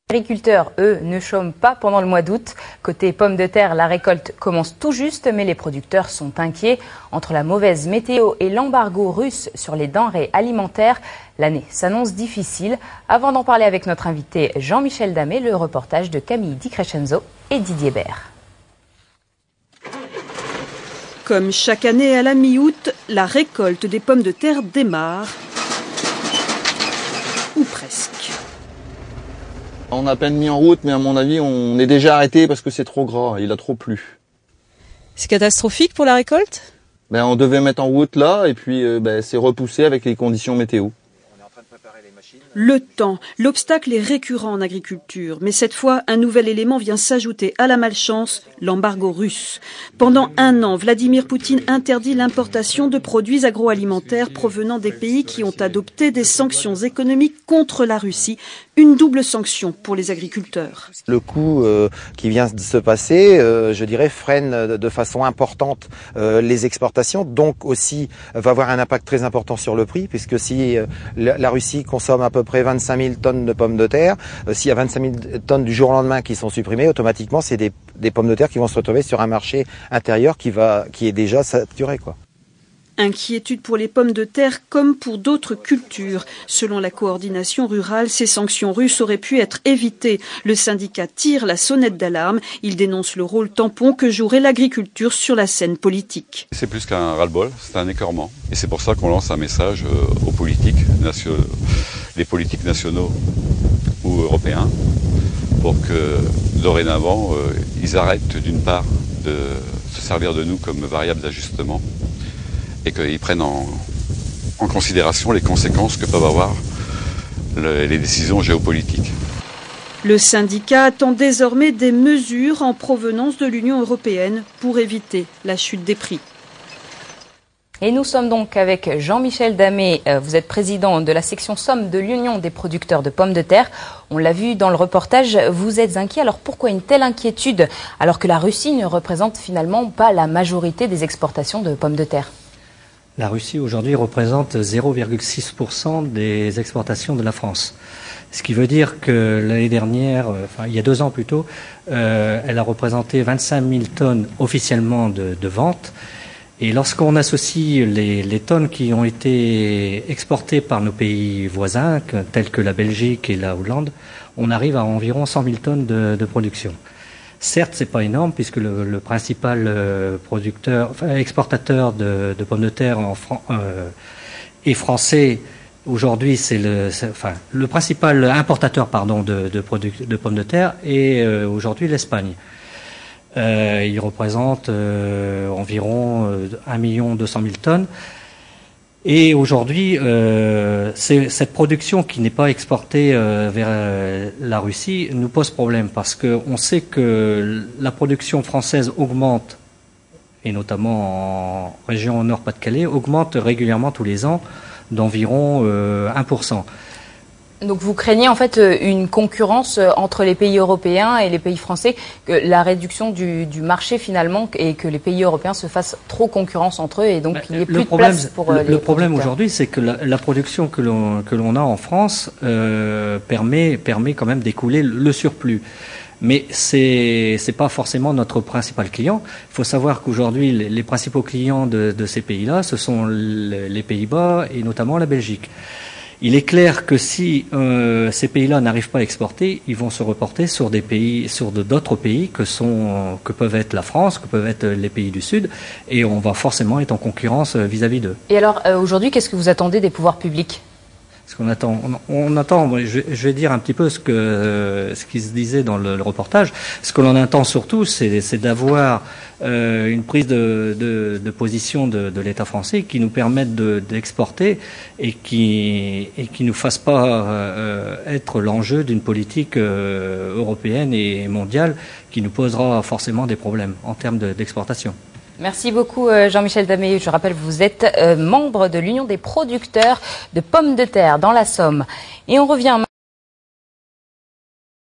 Les agriculteurs, eux, ne chôment pas pendant le mois d'août. Côté pommes de terre, la récolte commence tout juste, mais les producteurs sont inquiets. Entre la mauvaise météo et l'embargo russe sur les denrées alimentaires, l'année s'annonce difficile. Avant d'en parler avec notre invité Jean-Michel Damet, le reportage de Camille Di Crescenzo et Didier Bert. Comme chaque année à la mi-août, la récolte des pommes de terre démarre. Ou presque. On a à peine mis en route, mais à mon avis, on est déjà arrêté parce que c'est trop gras, il a trop plu. C'est catastrophique pour la récolte ? On devait mettre en route là, et puis c'est repoussé avec les conditions météo. Le temps, l'obstacle est récurrent en agriculture, mais cette fois, un nouvel élément vient s'ajouter à la malchance, l'embargo russe. Pendant un an, Vladimir Poutine interdit l'importation de produits agroalimentaires provenant des pays qui ont adopté des sanctions économiques contre la Russie, une double sanction pour les agriculteurs. Le coût qui vient de se passer, je dirais, freine de façon importante les exportations, donc aussi va avoir un impact très important sur le prix, puisque si la Russie consomme à peu près 25 000 tonnes de pommes de terre, s'il y a 25 000 tonnes du jour au lendemain qui sont supprimées, automatiquement c'est des pommes de terre qui vont se retrouver sur un marché intérieur qui est déjà saturé, quoi. Inquiétude pour les pommes de terre comme pour d'autres cultures. Selon la coordination rurale, ces sanctions russes auraient pu être évitées. Le syndicat tire la sonnette d'alarme. Il dénonce le rôle tampon que jouerait l'agriculture sur la scène politique. C'est plus qu'un ras-le-bol, c'est un écœurement. Et c'est pour ça qu'on lance un message aux politiques, les politiques nationaux ou européens, pour que dorénavant, ils arrêtent d'une part de se servir de nous comme variable d'ajustement, et qu'ils prennent en considération les conséquences que peuvent avoir les décisions géopolitiques. Le syndicat attend désormais des mesures en provenance de l'Union européenne pour éviter la chute des prix. Et nous sommes donc avec Jean-Michel Damet. Vous êtes président de la section Somme de l'Union des producteurs de pommes de terre. On l'a vu dans le reportage, vous êtes inquiet. Alors pourquoi une telle inquiétude alors que la Russie ne représente finalement pas la majorité des exportations de pommes de terre ? La Russie aujourd'hui représente 0,6% des exportations de la France. Ce qui veut dire que l'année dernière, il y a 2 ans plutôt, elle a représenté 25 000 tonnes officiellement de vente. Et lorsqu'on associe les tonnes qui ont été exportées par nos pays voisins, tels que la Belgique et la Hollande, on arrive à environ 100 000 tonnes de production. Certes, c'est pas énorme puisque le principal exportateur de pommes de terre est français. Aujourd'hui, c'est le principal importateur de pommes de terre est aujourd'hui l'Espagne. Il représente environ 1 200 000 tonnes. Et aujourd'hui, cette production qui n'est pas exportée vers la Russie nous pose problème parce qu'on sait que la production française augmente, et notamment en région Nord-Pas-de-Calais, augmente régulièrement tous les ans d'environ 1%. Donc vous craignez en fait une concurrence entre les pays européens et les pays français, que la réduction du marché finalement et que les pays européens se fassent trop concurrence entre eux et donc qu'il n'y ait plus de place pour les Le problème aujourd'hui, c'est que la production que l'on a en France permet quand même d'écouler le surplus. Mais c'est pas forcément notre principal client. Il faut savoir qu'aujourd'hui, les principaux clients de ces pays-là, ce sont les Pays-Bas et notamment la Belgique. Il est clair que si ces pays-là n'arrivent pas à exporter, ils vont se reporter sur d'autres pays que peuvent être la France, que peuvent être les pays du Sud, et on va forcément être en concurrence vis-à-vis d'eux. Et alors aujourd'hui, qu'est-ce que vous attendez des pouvoirs publics ? Ce qu'on attend, on attend. Je vais dire un petit peu ce qui se disait dans le reportage. Ce que l'on attend surtout, c'est d'avoir une prise de position de l'État français qui nous permette d'exporter et qui nous fasse pas être l'enjeu d'une politique européenne et mondiale qui nous posera forcément des problèmes en termes d'exportation. Merci beaucoup Jean-Michel Damet. Je rappelle que vous êtes membre de l'Union des producteurs de pommes de terre dans la Somme. Et on revient